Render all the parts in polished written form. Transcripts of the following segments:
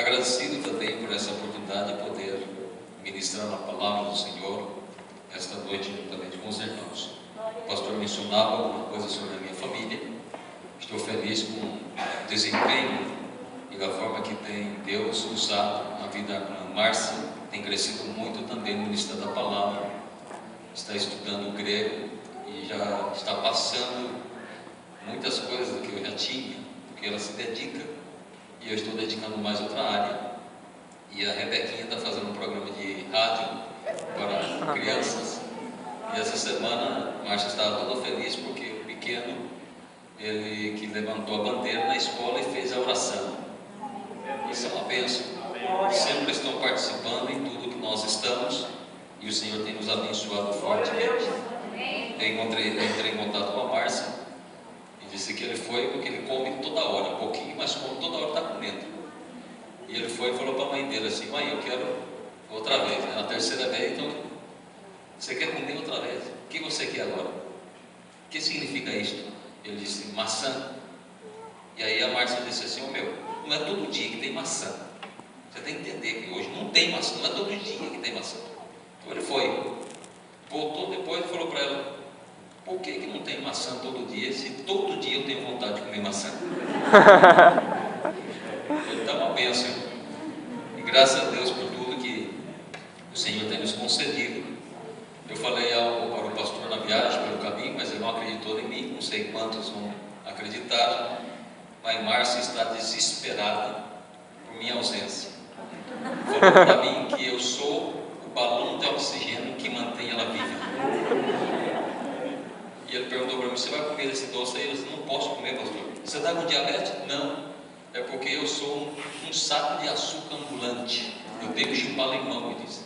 agradecido também por essa oportunidade de poder ministrar a palavra do Senhor esta noite juntamente com os irmãos. O pastor mencionava alguma coisa sobre a minha família. Estou feliz com o desempenho e da forma que tem Deus usado a vida da Márcia. Tem crescido muito também ministrando a palavra, está estudando grego e já está passando muitas coisas que eu já tinha, porque ela se dedica e eu estou dedicando mais outra área. E a Rebequinha está fazendo um programa de rádio para crianças. E essa semana a Márcia estava toda feliz porque o pequeno, ele que levantou a bandeira na escola e fez a oração. Isso é uma bênção. Sempre estão participando em tudo que nós estamos e o Senhor tem nos abençoado fortemente. Eu entrei em contato com a Márcia e disse que ele foi porque ele come toda hora, um pouquinho, mas come toda hora, está comendo. E ele foi e falou para a mãe dele assim: mãe, eu quero outra vez, na terceira vez. Então, você quer comer outra vez? O que você quer agora? O que significa isto? Ele disse: maçã. E aí a Márcia disse assim: oh, meu, não é todo dia que tem maçã. Você tem que entender que hoje não tem maçã, não é todo dia que tem maçã. Então ele foi, voltou depois e falou para ela: por que não tem maçã todo dia, se todo dia eu tenho vontade de comer maçã? Então é uma bênção. E graças a Deus por tudo que o Senhor tem nos concedido. Eu falei algo para o pastor na viagem, pelo caminho, mas ele não acreditou em mim. Não sei quantos vão acreditar. Mas Márcia está desesperada por minha ausência. Falou para mim que eu sou o balão de oxigênio que mantém ela viva. E ele perguntou para mim: você vai comer esse doce aí? Eu disse: não posso comer, pastor. Você está com diabetes? Não. É porque eu sou um saco de açúcar ambulante. Eu tenho que chupar limão, ele disse.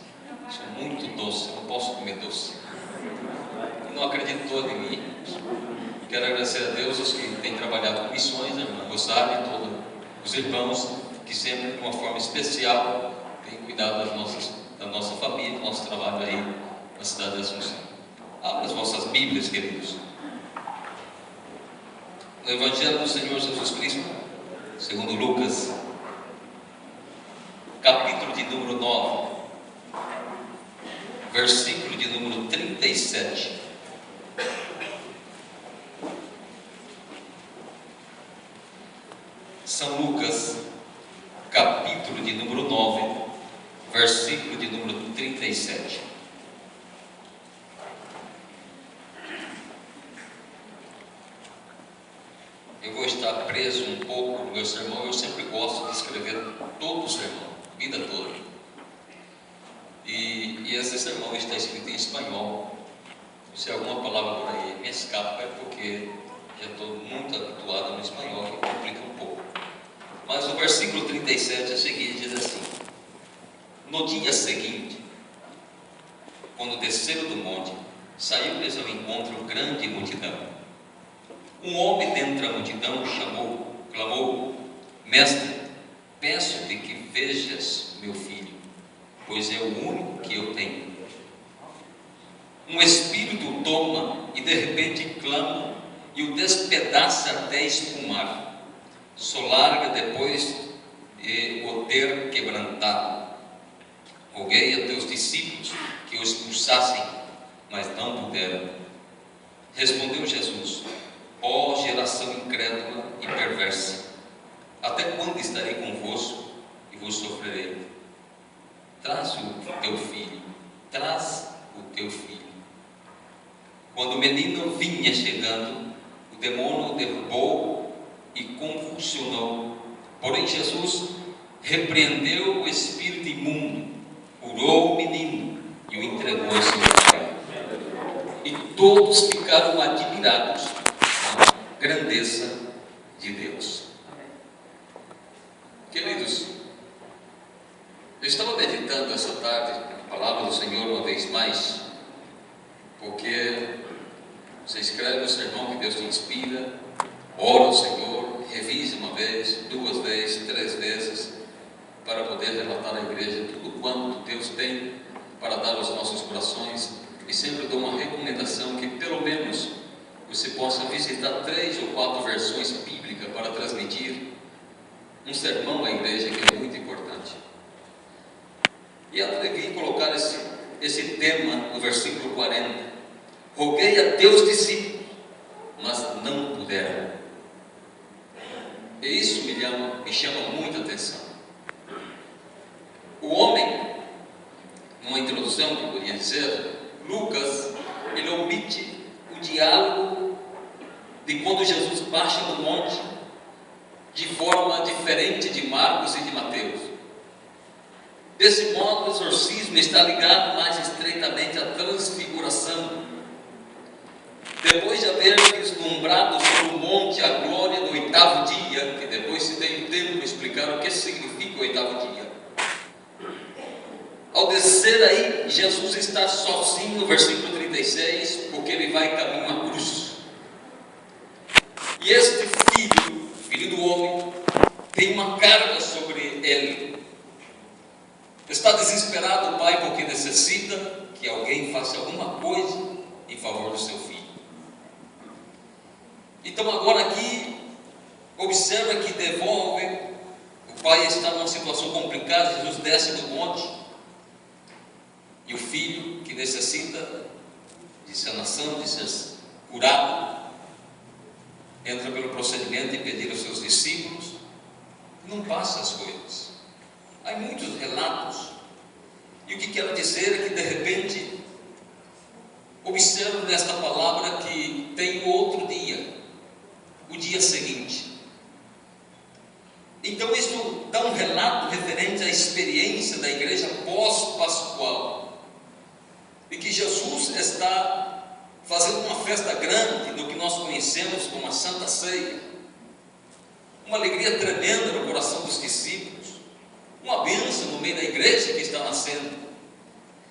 Sou muito doce, não posso comer doce. E não acreditou em mim. Quero agradecer a Deus, os que têm trabalhado com missões, a irmã Rosário e todos os irmãos que sempre, de uma forma especial, têm cuidado da nossa família, do nosso trabalho aí na cidade de Assunção. Abra as vossas Bíblias, queridos. No Evangelho do Senhor Jesus Cristo, segundo Lucas, capítulo de número 9, versículo de número 37. São Lucas, capítulo de número 9, versículo de número 37. Eu vou estar preso um pouco no meu sermão. Eu sempre gosto de escrever todo o sermão, a vida toda. E esse sermão está escrito em espanhol. Se alguma palavra por aí me escapa, é porque já estou muito habituado no espanhol, que complica um pouco. Mas o versículo 37 é o seguinte, diz assim: no dia seguinte, quando desceram do monte, saiu-lhes ao encontro grande multidão. Um homem dentre a multidão clamou: mestre, peço-te que vejas meu filho, pois é o único que eu tenho. Um espírito o toma e de repente clama e o despedaça até espumar. Só larga depois de o ter quebrantado. Roguei a teus discípulos que o expulsassem, mas não puderam. Respondeu Jesus: ó geração incrédula e perversa, até quando estarei convosco e vos sofrerei? Traz o teu filho, traz o teu filho. Quando o menino vinha chegando, o demônio o derrubou e convulsionou. Porém Jesus repreendeu o espírito imundo, curou o menino e o entregou ao seu pai. E todos ficaram admirados com a grandeza de Deus. Queridos, eu estava meditando essa tarde a palavra do Senhor uma vez mais, porque você escreve o sermão que Deus te inspira, ora ao Senhor, revise uma vez, duas vezes, três vezes, para poder relatar à igreja tudo quanto Deus tem para dar aos nossos corações. E sempre dou uma recomendação que pelo menos você possa visitar 3 ou 4 versões bíblicas para transmitir um sermão à igreja, que é muito importante. importante. E atrevi a colocar esse tema no versículo 40. Roguei a teus discípulos, mas não puderam. E isso me chama muita atenção. O homem, numa introdução que eu podia dizer, Lucas, ele omite o diálogo de quando Jesus baixa no monte, de forma diferente de Marcos e de Mateus. Desse modo, o exorcismo está ligado mais estreitamente à transfiguração. Depois de haver vislumbrado sobre o monte a glória do oitavo dia, que depois se tem tempo para explicar o que significa o oitavo dia, ao descer aí, Jesus está sozinho no versículo 36, porque ele vai caminho à cruz. E este filho do homem, tem uma carga sobre ele. Está desesperado o pai porque necessita que alguém faça alguma coisa em favor do seu filho. Então agora aqui, observa que devolve, o pai está numa situação complicada, Jesus desce do monte, e o filho que necessita de sanação, de ser curado, entra pelo procedimento e pedir aos seus discípulos, não passa as coisas. Há muitos relatos, e o que quero dizer é que de repente, observo nesta palavra que tem outro dia, o dia seguinte. Então isso dá um relato referente à experiência da igreja pós-pascual, e que Jesus está fazendo uma festa grande do que nós conhecemos como a Santa Ceia, uma alegria tremenda no coração dos discípulos, uma bênção no meio da igreja que está nascendo.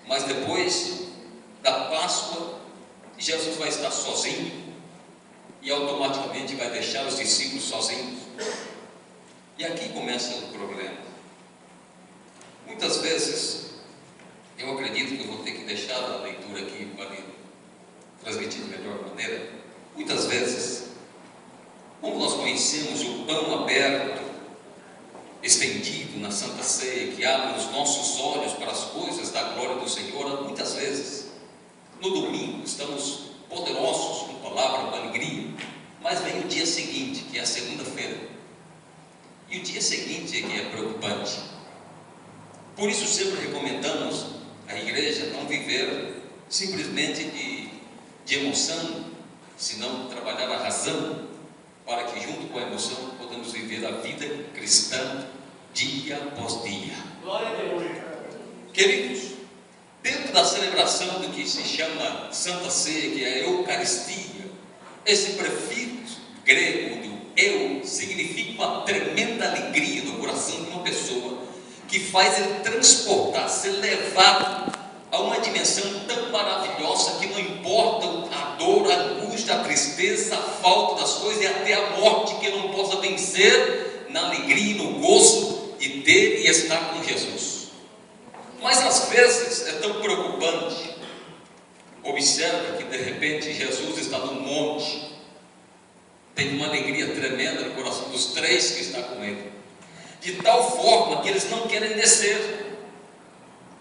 Mas depois da Páscoa, Jesus vai estar sozinho e automaticamente vai deixar os discípulos sozinhos. E aqui começa o problema. Muitas vezes, eu acredito que eu vou ter que deixar a leitura aqui para transmitir de melhor maneira. Muitas vezes, como nós conhecemos o pão aberto, estendido na Santa Ceia, que abre os nossos olhos para as coisas da glória do Senhor, muitas vezes, no domingo, estamos poderosos com palavra, com alegria, mas vem o dia seguinte, que é a segunda-feira, e o dia seguinte é que é preocupante. Por isso sempre recomendamos à igreja não viver simplesmente de emoção, senão trabalhar a razão, para que junto com a emoção podemos viver a vida cristã dia após dia. Glória a Deus. Queridos, dentro da celebração do que se chama Santa Ceia, que é a Eucaristia, esse prefixo grego do eu significa uma tremenda alegria no coração de uma pessoa, que faz ele transportar, ser levado a uma dimensão tão maravilhosa que não importa a dor, a angústia, a tristeza, a falta das coisas e até a morte, que ele não possa vencer na alegria e no gozo de ter e estar com Jesus. Mas às vezes é tão preocupante. Observa que de repente Jesus está no monte, tem uma alegria tremenda no coração dos três que estão com ele, de tal forma que eles não querem descer,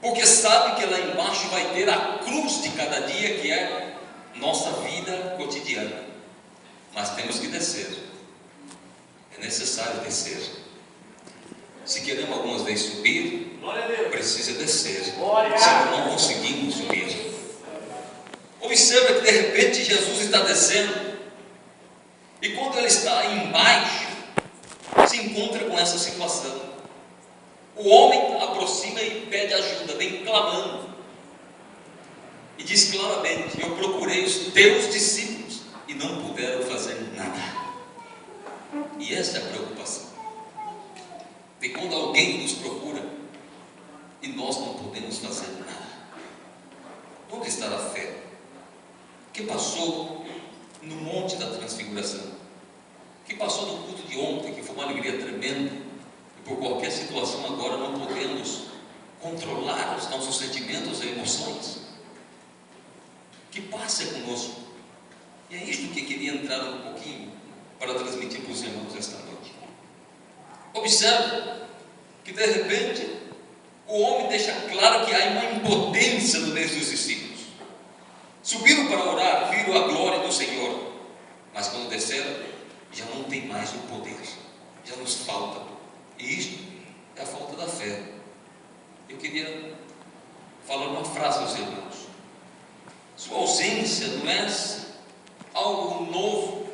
porque sabe que lá embaixo vai ter a cruz de cada dia, que é nossa vida cotidiana. Mas temos que descer, é necessário descer. Se queremos algumas vezes subir, precisa descer, senão não conseguimos subir. Observa que de repente Jesus está descendo, e quando ele está aí embaixo, se encontra com essa situação. O homem aproxima e pede ajuda, vem clamando, e diz claramente: eu procurei os teus discípulos e não puderam fazer nada. E essa é a preocupação, de quando alguém nos procura e nós não podemos fazer nada. Onde está a fé que passou no Monte da Transfiguração, que passou no culto de ontem, que foi uma alegria tremenda, e por qualquer situação agora não podemos controlar os nossos sentimentos e emoções? Que passe conosco. E é isto que eu queria entrar um pouquinho para transmitir para os irmãos esta noite. Observe que de repente o homem deixa claro que há uma impotência no meio dos discípulos. Subiram para orar, viram a glória do Senhor, mas quando desceram, já não tem mais o poder, já nos falta. E isto é a falta da fé. Eu queria falar uma frase aos irmãos: sua ausência não é algo novo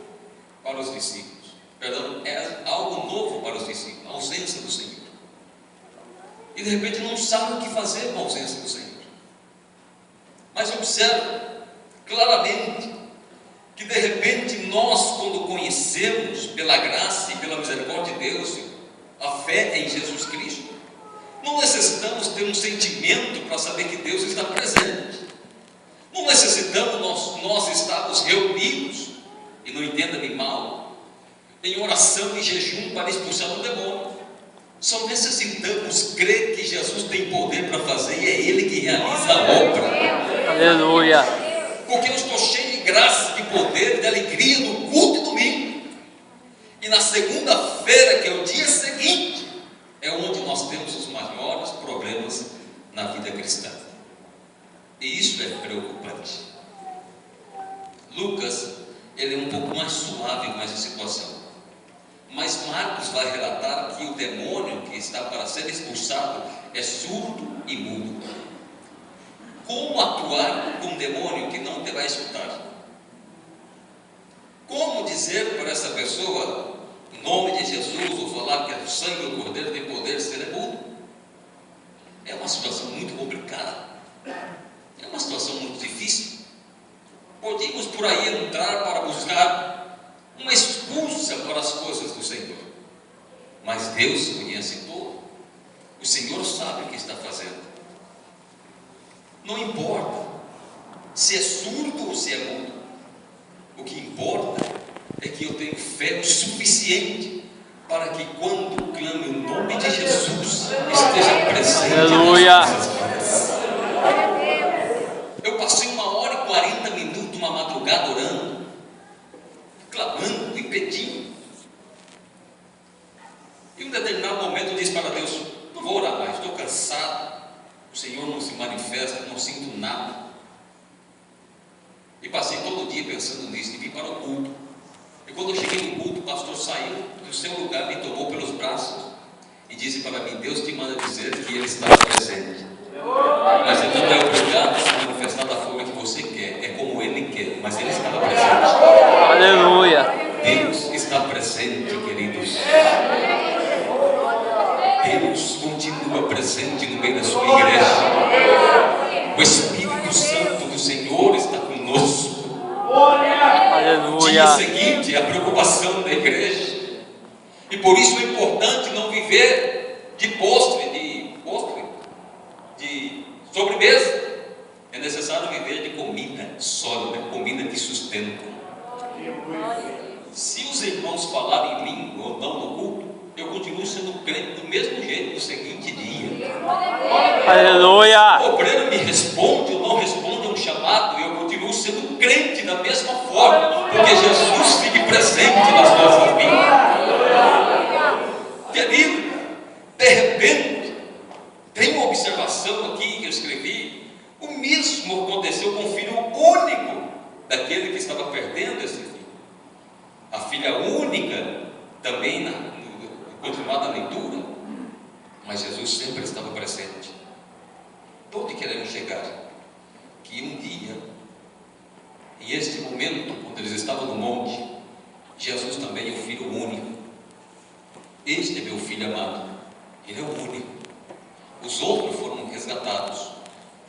para os discípulos, perdão, é algo novo para os discípulos, a ausência do Senhor. E de repente não sabem o que fazer com a ausência do Senhor. Mas observe claramente que de repente nós, quando conhecemos pela graça e pela misericórdia de Deus a fé em Jesus Cristo, não necessitamos ter um sentimento para saber que Deus está presente. Não necessitamos nós estarmos reunidos, e não entenda-me mal, em oração e jejum para expulsar o demônio. Só necessitamos crer que Jesus tem poder para fazer, e é Ele que realiza a obra. Aleluia. Porque eu estou cheio de graça, de poder, de alegria no culto de domingo. E na segunda-feira, que é o dia seguinte, é onde nós temos os maiores problemas na vida cristã. E isso é preocupante. Lucas, ele é um pouco mais suave com essa situação. Mas Marcos vai relatar que o demônio que está para ser expulsado é surdo e mudo. Como atuar com um demônio que não te vai escutar? Como dizer para essa pessoa, em nome de Jesus, ou falar que o sangue do Cordeiro tem poder de ser mudo? É uma situação muito complicada. É uma situação muito difícil. Podíamos por aí entrar para buscar uma expulsa para as coisas do Senhor. Mas Deus conhece tudo. O Senhor sabe o que está fazendo. Não importa se é surdo ou se é mudo. O que importa é que eu tenho fé o suficiente para que quando clame o nome de Jesus esteja presente. Aleluia. Eu passei 1h40 uma madrugada orando, clamando e pedindo. E em um determinado momento eu disse para Deus: não vou orar mais, estou cansado. O Senhor não se manifesta, não sinto nada. E passei todo dia pensando nisso e vim para o culto. E quando eu cheguei no culto, o pastor saiu do seu lugar, me tomou pelos braços e disse para mim: Deus te manda dizer que Ele está presente. Mas Ele não é obrigado a se manifestar da forma que você quer, é como Ele quer, mas Ele está presente. Aleluia. Deus está presente, queridos. Deus continua presente no meio da sua igreja. O Espírito Santo do Senhor está conosco. Aleluia. Dia seguinte, a preocupação da igreja. E por isso é importante não viver de postre, de sobremesa. É necessário viver de comida sólida, comida que sustenta. Se os irmãos falarem língua ou não no culto, eu continuo sendo crente do mesmo jeito no seguinte dia. Aleluia. O obreiro me responde ou não responde a um chamado, eu continuo sendo crente da mesma forma, porque Jesus fique presente nas nossas vidas. Querido, de repente, tem uma observação aqui que eu escrevi. O mesmo aconteceu com o filho único daquele que estava perdendo esse filho. A filha única, também continuada a leitura, mas Jesus sempre estava presente. Onde queremos chegar? Que um dia, em este momento, quando eles estavam no monte, Jesus também é o filho único. Este é meu filho amado, ele é o único. Os outros foram resgatados,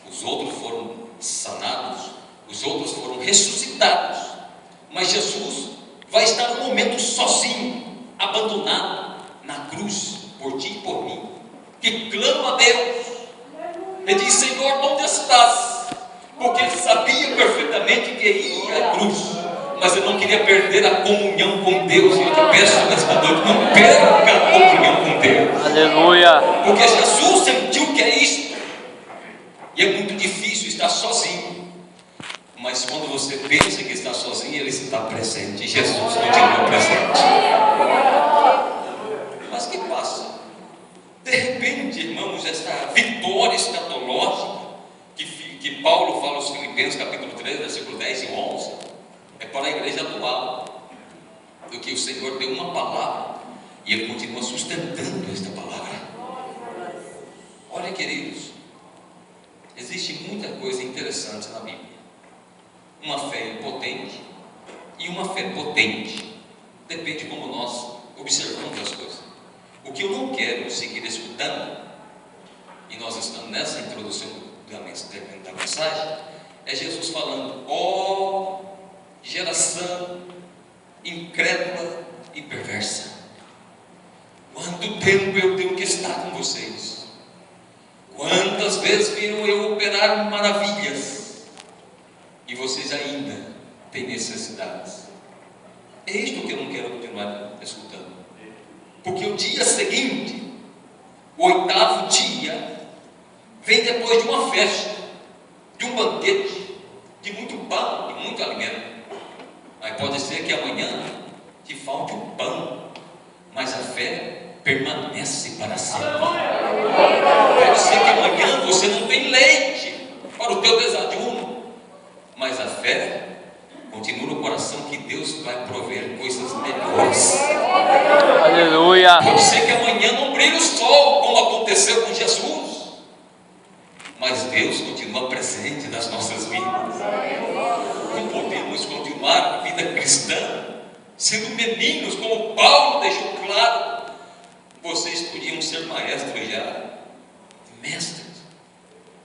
os outros foram sanados, os outros foram ressuscitados, mas Jesus vai estar um momento sozinho, abandonado na cruz, por ti e por mim, que clama a Deus. Ele diz: Senhor, onde estás? Porque ele sabia perfeitamente que ia à cruz, mas ele não queria perder a comunhão com Deus. E eu te peço nesta noite, não perca a comunhão com Deus. Aleluia. Porque Jesus sentiu que é isto, e é muito difícil estar sozinho. Mas quando você pensa que está sozinho, Ele está presente. E Jesus continua presente. Mas que passa? De repente, entende, irmãos, esta vitória escatológica que Paulo fala aos Filipenses, capítulo 3, versículo 10 e 11, é para a igreja atual, do que o Senhor deu uma palavra e Ele continua sustentando esta palavra. Olha, queridos, existe muita coisa interessante na Bíblia. Uma fé impotente e uma fé potente. Depende como nós observamos as coisas. O que eu não quero seguir escutando, e nós estamos nessa introdução da mensagem, é Jesus falando: ó geração incrédula e perversa, quanto tempo eu tenho que estar com vocês? Quantas vezes viram eu operar maravilhas e vocês ainda têm necessidades? É isto que eu não quero continuar escutando, porque o dia seguinte, o 8º dia, vem depois de uma festa, de um banquete, de muito pão, de muito alimento. Mas pode ser que amanhã te falte o pão, mas a fé permanece para sempre. Pode ser que amanhã você não tenha leite para o teu desajuno, mas a fé continua no coração que Deus vai prover coisas melhores. Aleluia. Pode ser que amanhã não brilhe o sol, como aconteceu com Jesus, mas Deus continua presente nas nossas vidas. Não podemos continuar a vida cristã sendo meninos, como Paulo deixou claro. Vocês podiam ser maestros já, mestres,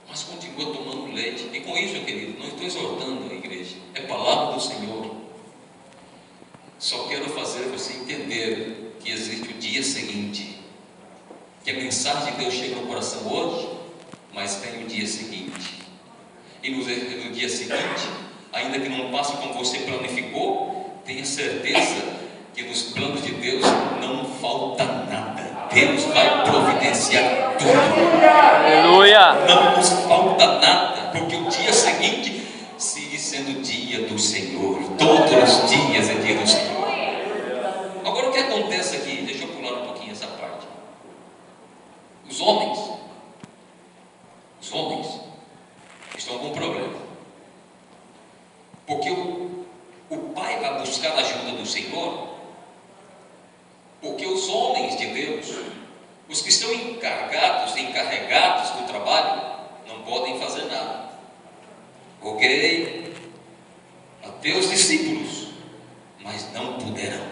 mas continuam tomando leite. E com isso, querido, não estou exortando a igreja, é palavra do Senhor. Só quero fazer você entender que existe o dia seguinte, que a mensagem de Deus chega no coração hoje, mas tem o dia seguinte. E no dia seguinte, ainda que não passe como você planificou, tenha certeza que nos planos de Deus não falta nada. Deus vai providenciar tudo. Aleluia. Não nos falta nada, porque o dia seguinte sigue sendo o dia do Senhor. Todos os dias é dia do Senhor. Agora, o que acontece aqui? Deixa eu pular um pouquinho essa parte. Os homens estão com um problema, porque o pai vai buscar a ajuda do Senhor, porque os homens de Deus, os que estão encarregados do trabalho, não podem fazer nada. Roguei a teus discípulos, mas não puderam.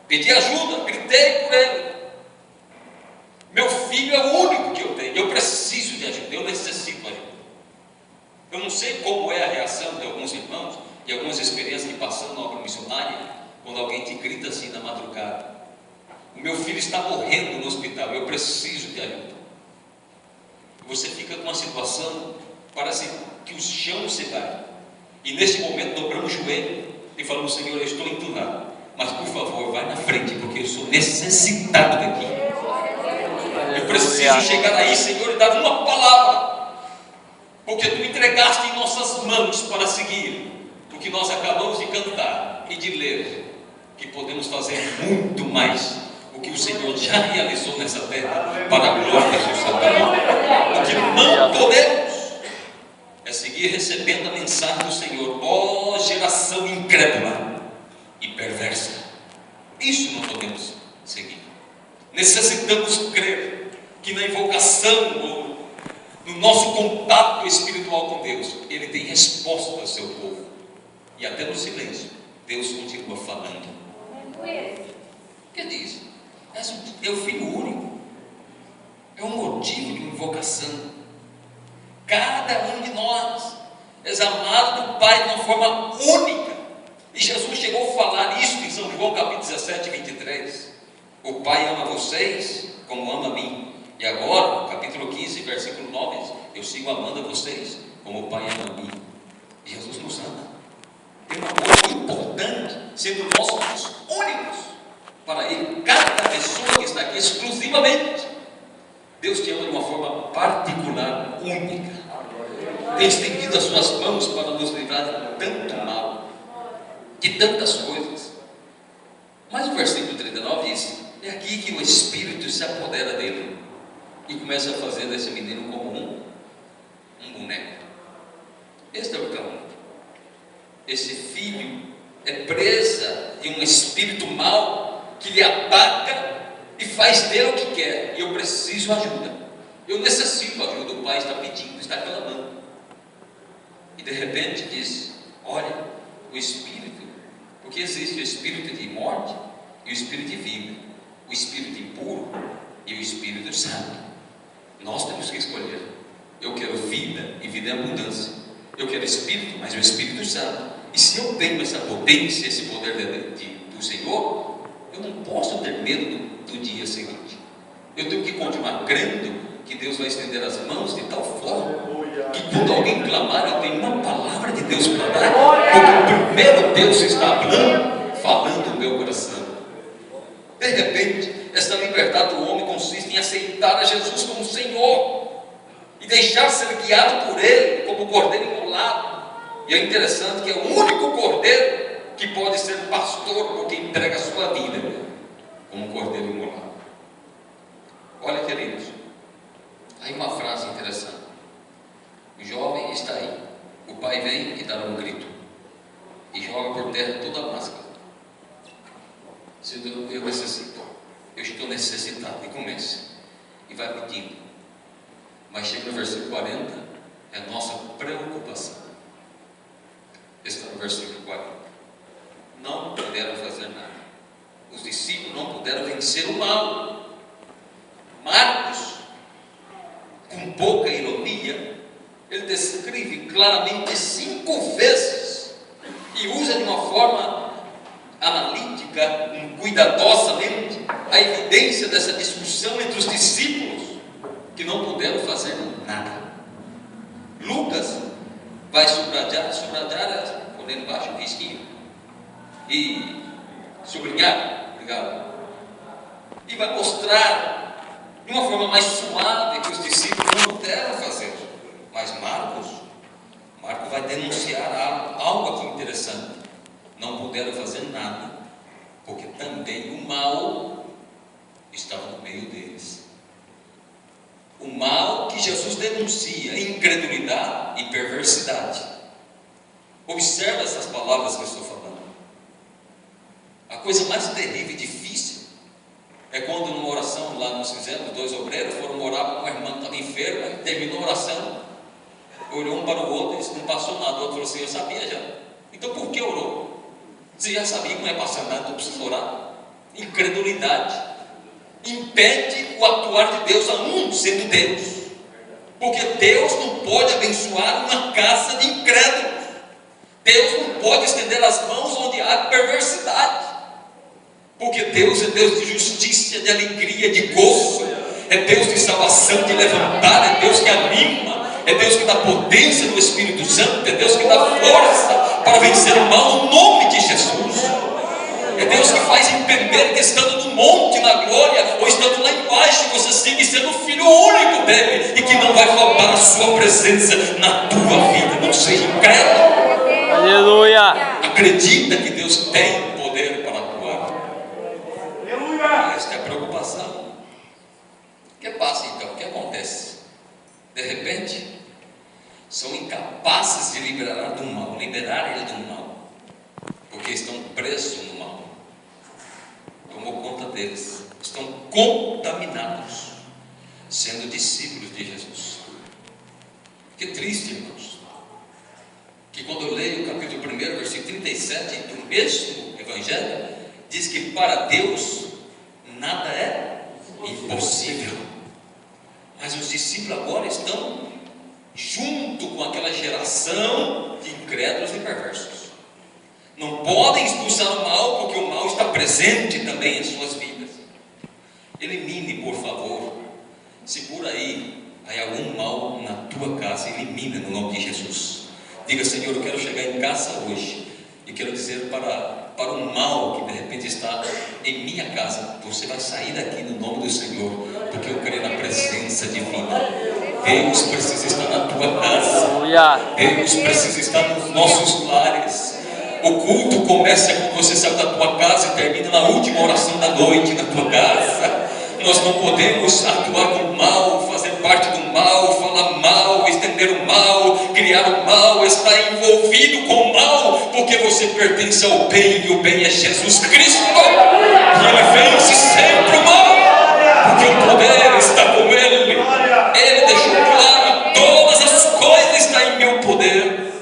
Pedi ajuda, gritei por ele. Meu filho é o único que eu tenho, eu preciso de ajuda, eu necessito de ajuda. Eu não sei como é a reação de alguns irmãos e algumas experiências que passam na obra missionária, quando alguém te grita assim na madrugada: o meu filho está morrendo no hospital, eu preciso de ajuda. Você fica com uma situação, parece que o chão se vai, e nesse momento dobramos o joelho e falamos: Senhor, eu estou entunado, mas por favor vai na frente, porque eu sou necessitado daqui. Eu preciso chegar aí, Senhor, e dar uma palavra, porque Tu entregaste em nossas mãos para seguir o que nós acabamos de cantar e de ler, que podemos fazer muito mais o que o Senhor já realizou nessa terra, para a glória do seu santo nome. O que não podemos é seguir recebendo a mensagem do Senhor: ó geração incrédula e perversa. Isso não podemos seguir. Necessitamos crer que na invocação ou no nosso contato espiritual com Deus, Ele tem resposta ao seu povo, e até no silêncio Deus continua falando. O que diz? É o filho único, é um motivo de invocação. Cada um de nós é amado do Pai de uma forma única, e Jesus chegou a falar isso em São João capítulo 17, 23. O Pai ama vocês como ama a mim. E agora, capítulo 15, versículo 9, eu sigo amando a vocês como o Pai ama a mim. Jesus nos ama. Tem um amor importante, sendo nós somos únicos para Ele. Cada pessoa que está aqui exclusivamente, Deus te ama de uma forma particular, única. Tem estendido as suas mãos para nos livrar de tanto mal, de tantas coisas. Mas o versículo 39 diz: é aqui que o Espírito se apodera dele e começa a fazer desse menino como um boneco. Este é o caminho. Esse filho é presa de um espírito mau que lhe ataca e faz dele o que quer. E eu preciso ajuda. Eu necessito ajuda. O pai está pedindo, está clamando. E de repente diz: olha, o espírito, porque existe o espírito de morte e o espírito de vida, o espírito impuro e o espírito santo. Nós temos que escolher. Eu quero vida e vida em abundância. Eu quero espírito, mas o Espírito Santo. E se eu tenho essa potência, esse poder do Senhor, eu não posso ter medo do dia seguinte. Eu tenho que continuar crendo que Deus vai estender as mãos de tal forma que quando alguém clamar, eu tenho uma palavra de Deus para dar, porque o primeiro Deus está falando no meu coração. De repente, esta liberdade do homem consiste em aceitar a Jesus como Senhor e deixar ser guiado por Ele, como o cordeiro imolado. E é interessante que é o único cordeiro que pode ser pastor, porque entrega a sua vida como cordeiro imolado. Olha, queridos, aí uma frase interessante. O jovem está aí, o pai vem e dá um grito e joga por terra toda a máscara. Eu necessito, eu estou necessitado, e começa e vai pedindo. Mas chega no versículo 40, é a nossa preocupação. Está no versículo 40. Não puderam fazer nada. Os discípulos não puderam vencer o mal. Marcos, com pouca ironia, ele descreve claramente 5 vezes e usa de uma forma analítica, cuidadosamente, a evidência dessa discussão entre os discípulos que não puderam fazer nada. Lucas vai sublinhar, poner embaixo o risquinho, e sublinhar, obrigado, e vai mostrar de uma forma mais suave que os discípulos não puderam fazer. Mas Marcos vai denunciar algo aqui interessante. Não puderam fazer nada, porque também o mal estava no meio deles. O mal que Jesus denuncia, incredulidade e perversidade. Observa essas palavras que eu estou falando. A coisa mais terrível e difícil é quando numa oração lá nós fizemos, 2 obreiros foram orar com uma irmã que estava enferma, e terminou a oração, olhou um para o outro e disse: não passou nada. O outro falou assim: eu sabia já. Então por que orou? Você já sabia que não ia passar nada, não precisa orar. Incredulidade impede o atuar de Deus, sendo Deus, porque Deus não pode abençoar uma casa de incrédulos. Deus não pode estender as mãos onde há perversidade, porque Deus é Deus de justiça, de alegria, de gozo, é Deus de salvação, de levantar, é Deus que anima, é Deus que dá potência no Espírito Santo, é Deus que dá força para vencer o mal no nome de Jesus. É Deus que faz entender que estando no monte, na glória, ou estando lá embaixo, você siga sendo o filho único dele, e que não vai faltar a sua presença na tua vida. Não seja incrédulo. Aleluia. Acredita que Deus tem poder para atuar. Esta é a preocupação. O que passa então? O que acontece? De repente, são incapazes de liberar ele do mal, porque estão presos no mal. Tomou conta deles, estão contaminados, sendo discípulos de Jesus. Que triste, irmãos, que quando eu leio o capítulo 1, versículo 37 do mesmo Evangelho, diz que para Deus nada é impossível. Mas os discípulos agora estão junto com aquela geração de incrédulos e perversos. Não podem expulsar o mal, porque o mal está presente também em suas vidas. Elimine, por favor, se por aí há algum mal na tua casa, elimina no nome de Jesus. Diga: Senhor, eu quero chegar em casa hoje e quero dizer para o mal que de repente está em minha casa: você vai sair daqui no nome do Senhor, porque eu creio na presença divina. Deus precisa estar na tua casa, Deus precisa estar nos nossos lares, O culto começa quando você sai da tua casa e termina na última oração da noite na tua casa. Nós não podemos atuar com o mal, fazer parte do mal, falar mal, estender o mal, criar o mal, estar envolvido com o mal, porque você pertence ao bem, e o bem é Jesus Cristo, e Ele vence sempre o mal, porque o poder está com Ele. Ele deixou claro: todas as coisas estão em meu poder.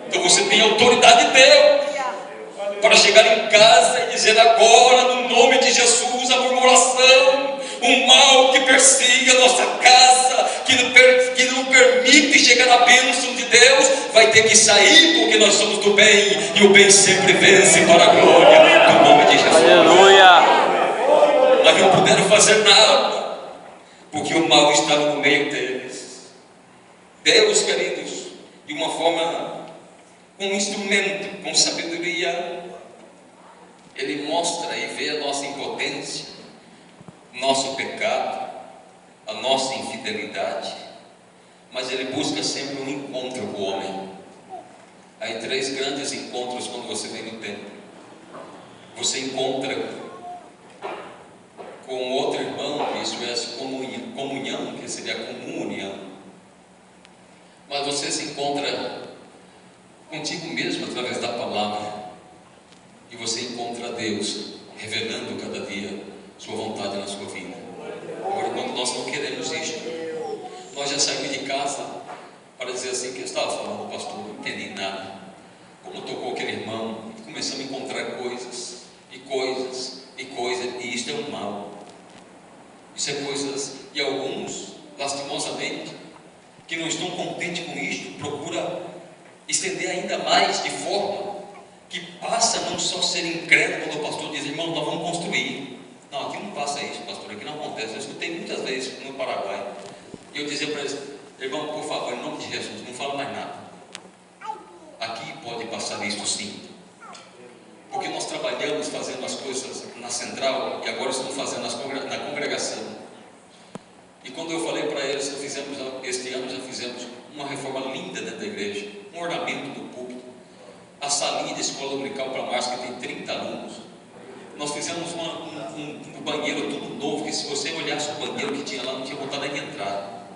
Então você tem autoridade de Deus para chegar em casa e dizer agora, no nome de Jesus, a murmuração, o mal que persiga a nossa casa, que não permite chegar à bênção de Deus, vai ter que sair, porque nós somos do bem, e o bem sempre vence para a glória do nome de Jesus. Aleluia. Mas não puderam fazer nada, porque o mal estava no meio deles. Deus, queridos, de uma forma, com um instrumento, com sabedoria, Ele mostra e vê a nossa impotência, nosso pecado, a nossa infidelidade, mas Ele busca sempre um encontro com o homem. Há 3 grandes encontros quando você vem no templo. Você encontra com outro irmão, isso é comunhão, que seria a comunhão. Mas você se encontra contigo mesmo através da palavra, e você encontra Deus revelando cada dia sua vontade na sua vida. Agora, quando nós não queremos isto, nós já saímos de casa para dizer assim, que eu estava falando, pastor, não entendi nada, como tocou aquele irmão, e começamos a encontrar coisas, e isto é um mal. Isso é coisas, e alguns, lastimosamente, que não estão contentes com isto, procura estender ainda mais, de forma que passa a não só ser incrédulo, quando o pastor diz, irmão, nós vamos construir. Não, aqui não passa isso, pastor, aqui não acontece. Eu escutei muitas vezes no Paraguai, e eu dizia para eles, irmão, por favor, em nome de Jesus, não fala mais nada. Aqui pode passar isso sim, porque nós trabalhamos fazendo as coisas na central, e agora estamos fazendo na congregação. E quando eu falei para eles, este ano já fizemos uma reforma linda dentro da igreja, um ornamento do púlpito, a salinha de escola dominical para março, que tem 30 alunos. Nós fizemos um banheiro tudo novo, que se você olhasse o banheiro que tinha lá, não tinha vontade de entrar.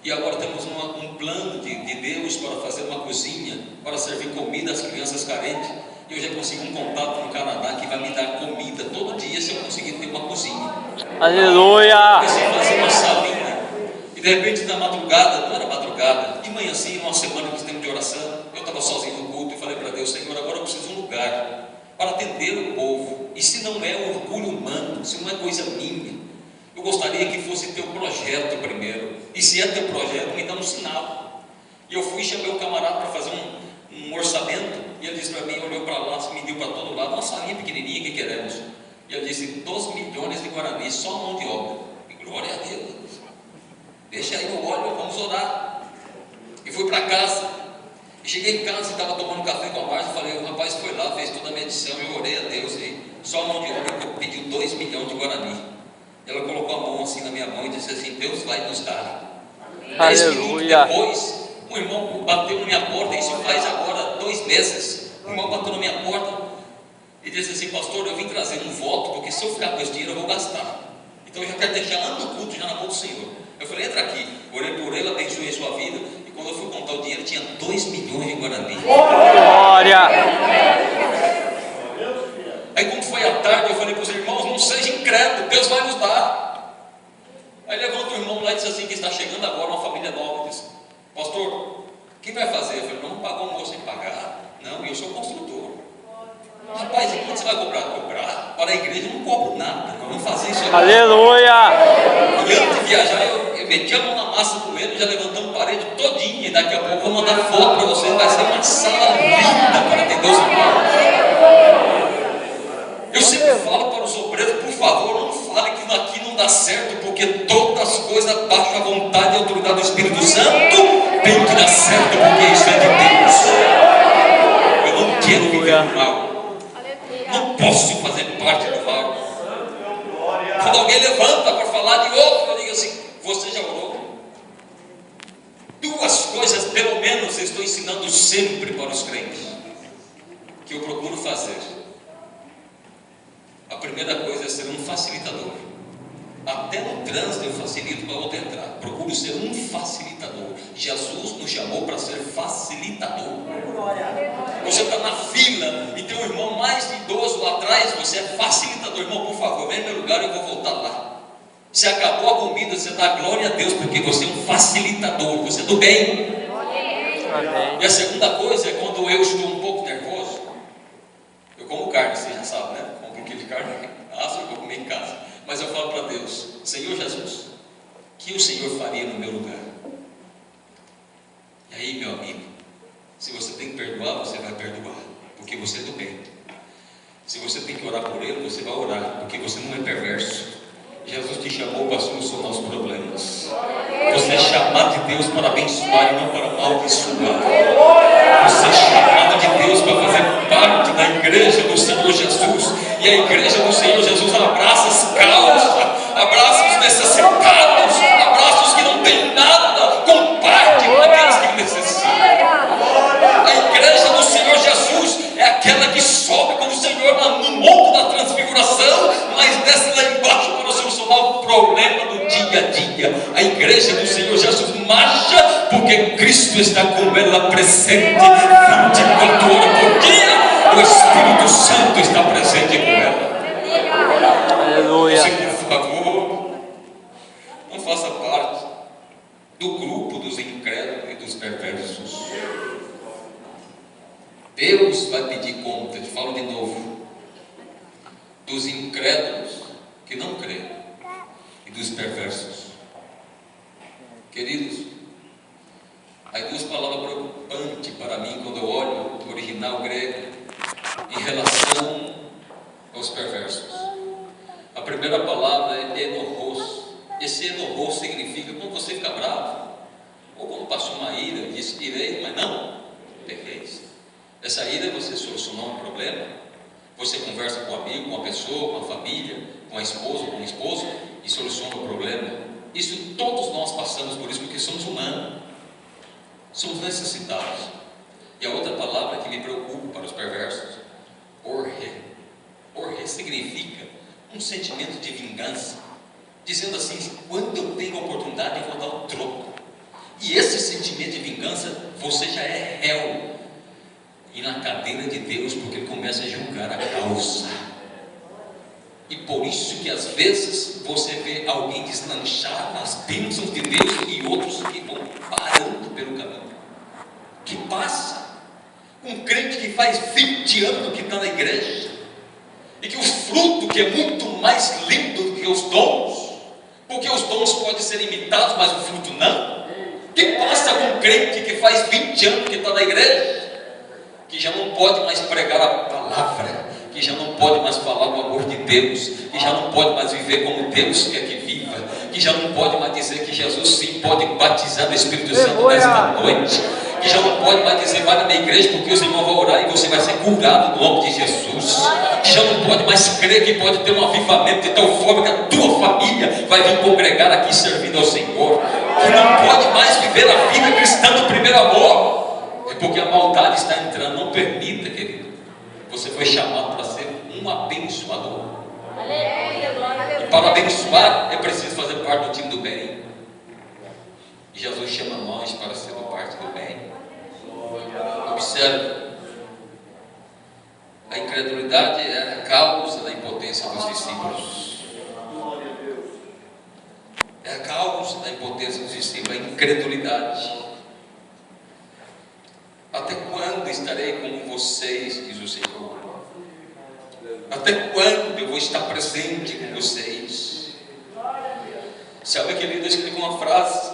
E agora temos um plano de Deus para fazer uma cozinha, para servir comida às crianças carentes. E eu já consegui um contato no Canadá que vai me dar comida todo dia, se eu conseguir ter uma cozinha. Aleluia. Eu comecei a fazer uma salinha, e de repente na madrugada, não era madrugada, de manhãzinha, uma semana que temos de oração, eu estava sozinho no culto e falei para Deus, Senhor, agora eu preciso de um lugar para atender o povo. E se não é orgulho humano, se não é coisa minha, eu gostaria que fosse teu projeto primeiro, e se é teu projeto, me dá um sinal. E eu fui e chamei o camarada para fazer um orçamento, e ele disse para mim, olhou para lá, se mediu para todo lado, uma salinha pequenininha que queremos, e ele disse, 12 milhões de guaranis, só mão de obra. E glória a Deus, deixa aí o óleo, vamos orar. E fui para casa, e cheguei em casa, estava tomando café com a Márcia, falei, o rapaz foi lá, fez toda a medição, eu orei a Deus, e só a mão de obra pediu 2 milhões de guarani. Ela colocou a mão assim na minha mão e disse assim, Deus vai nos dar. 10 minutos depois, um irmão bateu na minha porta, isso faz agora 2 meses, um irmão bateu na minha porta, e disse assim, pastor, eu vim trazer um voto, porque se eu ficar com esse dinheiro eu vou gastar, então eu já quero deixar ano do culto já na mão do Senhor. Eu falei, entra aqui, orei por ele, abençoei sua vida, e quando eu fui contar o dinheiro, tinha 2 milhões de guarani. Glória! Aí quando foi à tarde, eu falei para os irmãos, não seja incrédulo, Deus vai nos dar. Aí levanta o irmão lá e disse assim, que está chegando agora uma família nova, disse, pastor, quem vai fazer? Eu falei, não pagou o almoço sem pagar, não, eu sou construtor. Rapaz, e quando você vai cobrar? Cobrar? Para a igreja eu não cobro nada, nós vamos fazer isso aqui. Aleluia! E antes de viajar, eu meti a mão na massa com ele, já levantamos a parede todinha, e daqui a pouco eu vou mandar foto para vocês, vai ser uma sala linda para atender os irmãos. Eu sempre falo para os obreiros, por favor, não fale que aqui não dá certo, porque todas as coisas abaixo a vontade e autoridade do Espírito Santo tem que dar certo, porque isso é de Deus. Eu não quero viver no mal, não posso fazer parte do mal. Quando alguém levanta para falar de outro, eu digo assim, você já orou? 2 coisas, pelo menos, eu estou ensinando sempre para os crentes. que eu procuro fazer. A primeira coisa é ser um facilitador. Até no trânsito eu facilito para o outro entrar. Procuro ser um facilitador. Jesus nos chamou para ser facilitador. Você está na fila e tem um irmão mais idoso lá atrás, você é facilitador. Irmão, por favor, vem no meu lugar, eu vou voltar lá. Se acabou a comida, você dá glória a Deus, porque você é um facilitador, você é do bem. Amém. E a segunda coisa é quando eu estou um pouco nervoso, eu como carne, você já sabe, né? Como um pouquinho de carne, assa eu vou comer em casa. Mas eu falo para Deus: Senhor Jesus, o que o Senhor faria no meu lugar? E aí, meu amigo, se você tem que perdoar, você vai perdoar, porque você é do bem. Se você tem que orar por ele, você vai orar, porque você não é perverso. Jesus te chamou para solucionar os problemas. Você é chamado de Deus para abençoar e não para amaldiçoar. Você é chamado de Deus para fazer parte da igreja do Senhor Jesus. E a igreja do Senhor Jesus abraça as causas, abraça os necessitados, abraça os que não têm nada, comparte com aqueles que necessitam. A igreja do Senhor Jesus é aquela que sobe com o Senhor no monte da transfiguração, mas desce lá embaixo para solucionar o problema do dia a dia. A igreja do Senhor Jesus marcha porque Cristo está com ela presente 24 horas por dia. O Espírito Santo está presente com ela. Aleluia. Você, por favor, não faça parte do grupo dos incrédulos e dos perversos. Deus vai pedir conta, te falo de novo, dos incrédulos que não creem e dos perversos. Queridos, há duas palavras preocupantes para mim quando eu olho o original grego em relação aos perversos. A primeira palavra é enorros. Esse enorros significa quando você fica bravo, ou quando passa uma ira e diz irei, mas não pequeis. Essa ira você solucionou um problema, você conversa com um amigo, com uma pessoa, com a família, com a esposa, com o esposo e soluciona o problema. Isso todos nós passamos por isso porque somos humanos, somos necessitados. E a outra palavra que me preocupa para os perversos, orre. Orre significa um sentimento de vingança, dizendo assim: quando eu tenho a oportunidade eu vou dar o troco. E esse sentimento de vingança, você já é réu e na cadeira de Deus, porque Ele começa a julgar a causa. E por isso que às vezes você vê alguém deslanchar nas bênçãos de Deus e outros que vão parando pelo caminho. Que passa um crente que faz 20 anos que está na igreja e que o fruto, que é muito mais lindo do que os dons, porque os dons podem ser imitados, mas o fruto não. Que passa com um crente que faz 20 anos que está na igreja, que já não pode mais pregar a palavra, que já não pode mais falar do amor de Deus, que já não pode mais viver como Deus quer que viva, que já não pode mais dizer que Jesus sim pode batizar no Espírito Santo nesta noite, que já não pode mais dizer vai na minha igreja porque os irmãos vão orar e você vai ser curado no nome de Jesus, que já não pode mais crer que pode ter um avivamento de tal forma que a tua família vai vir congregar aqui servindo ao Senhor, que não pode mais viver a vida cristã do primeiro amor. É porque a maldade está entrando. Não permita, querido. Você foi chamado para ser um abençoador. E para abençoar é preciso fazer parte do time do bem. E Jesus chama nós para ser parte do bem. Observe, a incredulidade é a causa da impotência dos discípulos. É a causa da impotência dos discípulos, a incredulidade. Até quando estarei com vocês, diz o Senhor? Até quando eu vou estar presente com vocês? Sabe, querido, eu escrevi uma frase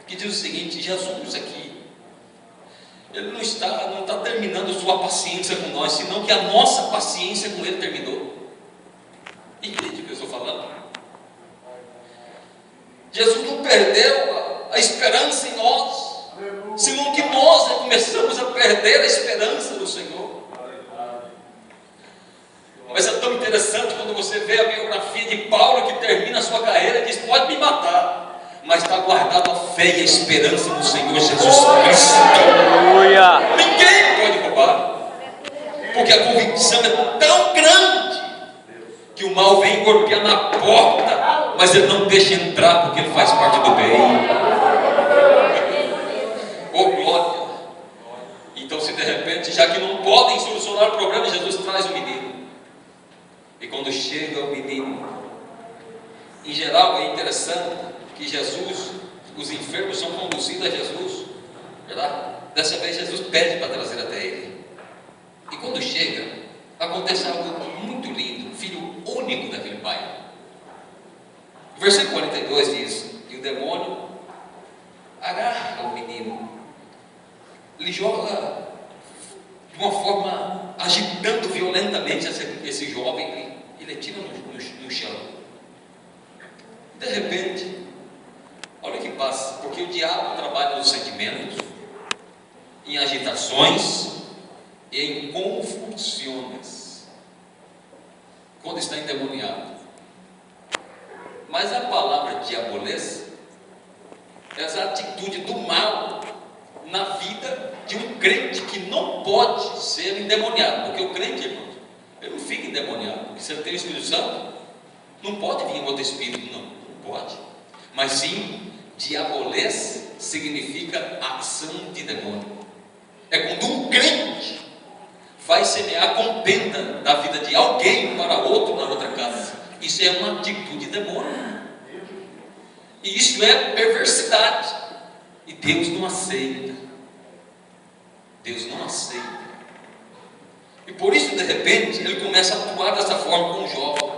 que diz o seguinte: Jesus aqui, Ele não está terminando sua paciência com nós, senão que a nossa paciência com Ele terminou. Entende o que eu estou falando? Jesus não perdeu a esperança em nós, senão que nós começamos a perder a esperança no Senhor. Mas é tão interessante quando você vê a biografia de Paulo, que termina a sua carreira e diz: pode me matar, mas está guardado a fé e a esperança no Senhor Jesus Cristo. Aleluia. Ninguém pode roubar, porque que a convicção é tão grande que o mal vem golpear na porta, mas ele não deixa entrar porque ele faz parte do bem. Oh glória! Então, se de repente, já que não podem solucionar o problema, Jesus traz o menino. E quando chega o menino, em geral é interessante que Jesus, os enfermos são conduzidos a Jesus, verdade? Dessa vez Jesus pede para trazer até ele. E quando chega, acontece algo muito lindo, filho único daquele pai. O versículo 42 diz: e o demônio agarra o menino, ele joga de uma forma, agitando violentamente esse jovem, ele tira no chão. De repente, olha o que passa, porque o diabo trabalha nos sentimentos, em agitações e em convulsões, quando está endemoniado. Mas a palavra diabolês é essa atitude do mal na vida de um crente que não pode ser endemoniado, porque o crente, irmão, ele não fica endemoniado, porque se ele tem o Espírito Santo, não pode vir outro espírito, não pode. Mas sim, diabolês significa ação de demônio. É quando um crente vai semear contenda da vida de alguém para outro na outra casa. Isso é uma atitude demônica. E isso é perversidade. E Deus não aceita. Deus não aceita. E por isso, de repente, ele começa a atuar dessa forma com o jovem.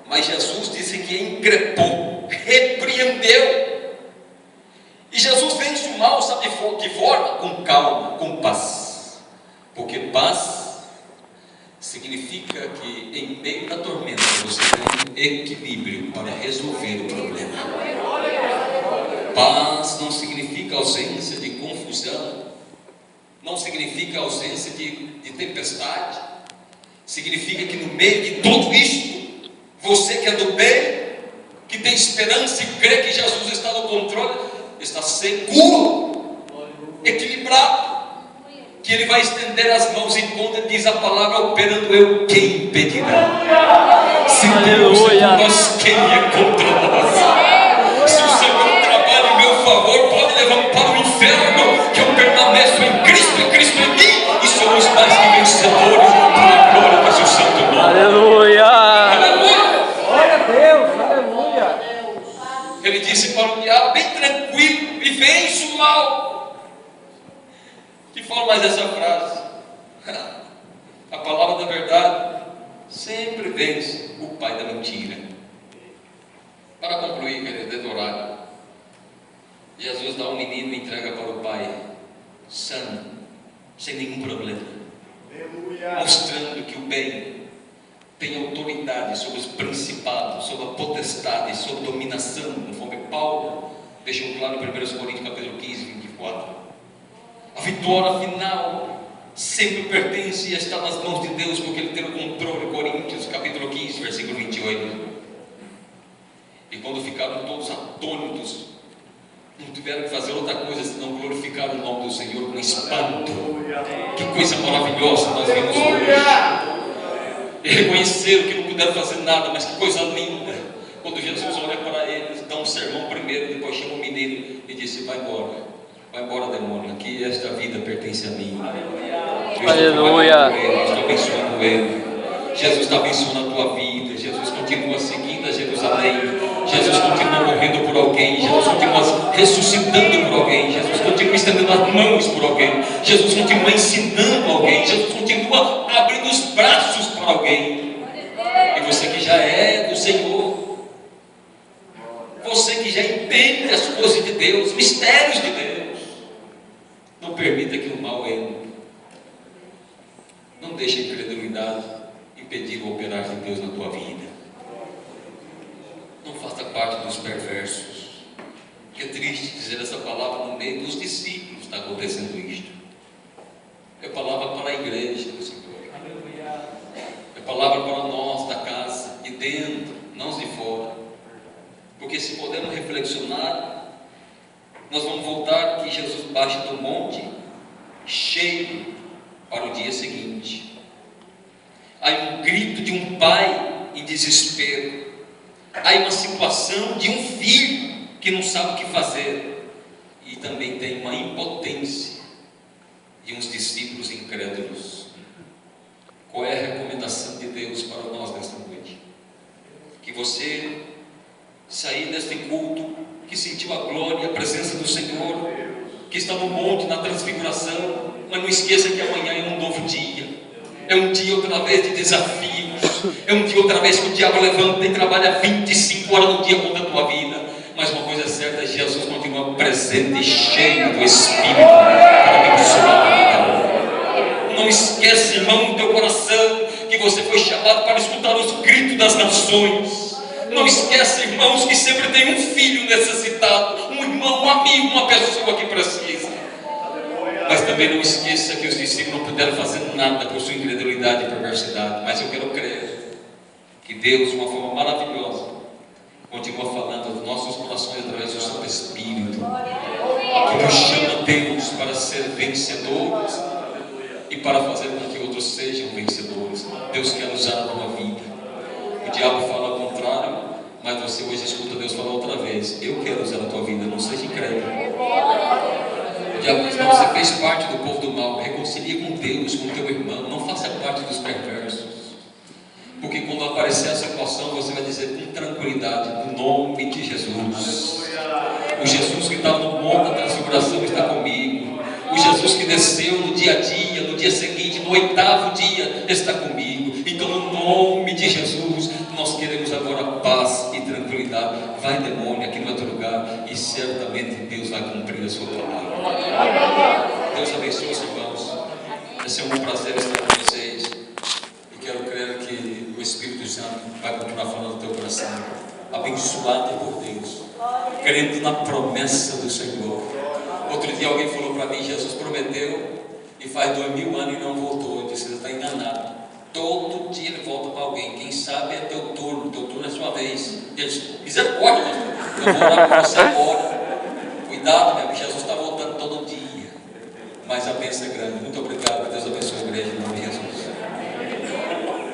Mas Jesus disse que increpou, repreendeu. E Jesus vence o mal, sabe de que forma? Com calma, com paz. Porque paz significa que em meio da tormenta você tem equilíbrio para resolver o problema. Paz não significa ausência de confusão, não significa ausência de tempestade. Significa que no meio de tudo isso, você que é do bem, que tem esperança e crê que Jesus está no controle, está seguro, equilibrado, que Ele vai estender as mãos, e quando diz a palavra operando eu, quem impedirá? Se Deus é por nós, quem é contra nós? Se o Senhor trabalha em meu favor, pode levantar o inferno, que eu permaneço em Cristo e Cristo em mim, e somos mais que vencedores, para a glória do seu santo nome. Aleluia! Aleluia! Glória a Deus! Aleluia! Ele disse para o diabo, bem tranquilo, e vence o mal. Que fala mais essa frase? A palavra da verdade sempre vence o pai da mentira. Para concluir, querido, é horário. Jesus dá um menino e entrega para o pai, sano, sem nenhum problema, mostrando que o bem tem autoridade sobre os principados, sobre a potestade, sobre a dominação, conforme Paulo deixou claro em 1 Coríntios capítulo 15, 24. A vitória final sempre pertence e está nas mãos de Deus, porque Ele tem o controle. Coríntios capítulo 15, versículo 28. E quando ficaram todos atônitos, não tiveram que fazer outra coisa senão glorificar o nome do Senhor com espanto. Que coisa maravilhosa nós vimos hoje. E reconheceram que não puderam fazer nada, mas que coisa linda. Quando Jesus olha para eles, dá um sermão primeiro, depois chama o menino e disse: vai embora demônio, aqui esta vida pertence a mim. Aleluia! Estou abençoando ele. Jesus está abençoando a tua vida. Jesus continua seguindo a Jerusalém. Jesus continua morrendo por alguém. Jesus continua ressuscitando por alguém. Jesus continua estendendo as mãos por alguém. Jesus continua ensinando alguém. Jesus continua abrindo os braços para alguém. E você que já é do Senhor, você que já entende as coisas de Deus, os mistérios de Deus, não permita que o mal entre. Não deixe a incredulidade impedir o operar de Deus na tua vida. Não faça parte dos perversos. Que é triste dizer essa palavra no meio dos discípulos. Está acontecendo isto. É palavra para a igreja do Senhor. É palavra para nós da casa, de dentro, não de fora. Porque se podemos reflexionar, nós vamos voltar que Jesus baixa do monte cheio para o dia seguinte. Há um grito de um pai em desespero. Há uma situação de um filho que não sabe o que fazer. E também tem uma impotência de uns discípulos incrédulos. Qual é a recomendação de Deus para nós nesta noite? Que você sair deste culto, que sentiu a glória, a presença do Senhor, que está no monte, na transfiguração, mas não esqueça que amanhã é um novo dia, é um dia outra vez de desafios, é um dia outra vez que o diabo levanta e trabalha 25 horas no dia contra a tua vida, mas uma coisa é certa, Jesus continua presente e cheio do Espírito para abençoar a vida. Não esquece, irmão, no teu coração, que você foi chamado para escutar os gritos das nações. Não esquece, irmãos, que sempre tem um filho necessitado, um irmão, um amigo, uma pessoa que precisa. Mas também não esqueça que os discípulos não puderam fazer nada por sua incredulidade e perversidade. Mas eu quero crer que Deus, de uma forma maravilhosa, continua falando aos nossos corações através do Santo Espírito, que nos chama, Deus, para ser vencedores e para fazer com que outros sejam vencedores. Deus quer usar a tua vida. O diabo fala ao contrário, mas você hoje escuta Deus falar outra vez: eu quero usar a tua vida, não seja incrédulo. O diabo diz: não, você fez parte do povo do mal, reconcilie com Deus, com teu irmão, não faça parte dos perversos. Porque quando aparecer a situação, você vai dizer com tranquilidade: no nome de Jesus. O Jesus que está no monte da transfiguração está comigo. O Jesus que desceu no dia a dia, no dia seguinte, no 8º dia, está comigo. Então, no nome de Jesus, nós queremos agora paz e tranquilidade. Vai, demônio, aqui no outro lugar, e certamente Deus vai cumprir a sua palavra. Deus abençoe os irmãos. Esse é um prazer estar com vocês. E quero crer que o Espírito Santo vai continuar falando no teu coração, abençoado por Deus, crendo na promessa do Senhor. Outro dia alguém falou para mim: Jesus prometeu e faz 2000 anos e não voltou. Eu disse: você está enganado. Todo dia ele volta para alguém. Quem sabe é teu turno é a sua vez. Ele disse: misericórdia, pastor, eu vou orar por você agora. Cuidado, meu, Jesus está voltando todo dia. Mas a bênção é grande. Muito obrigado, que Deus abençoe.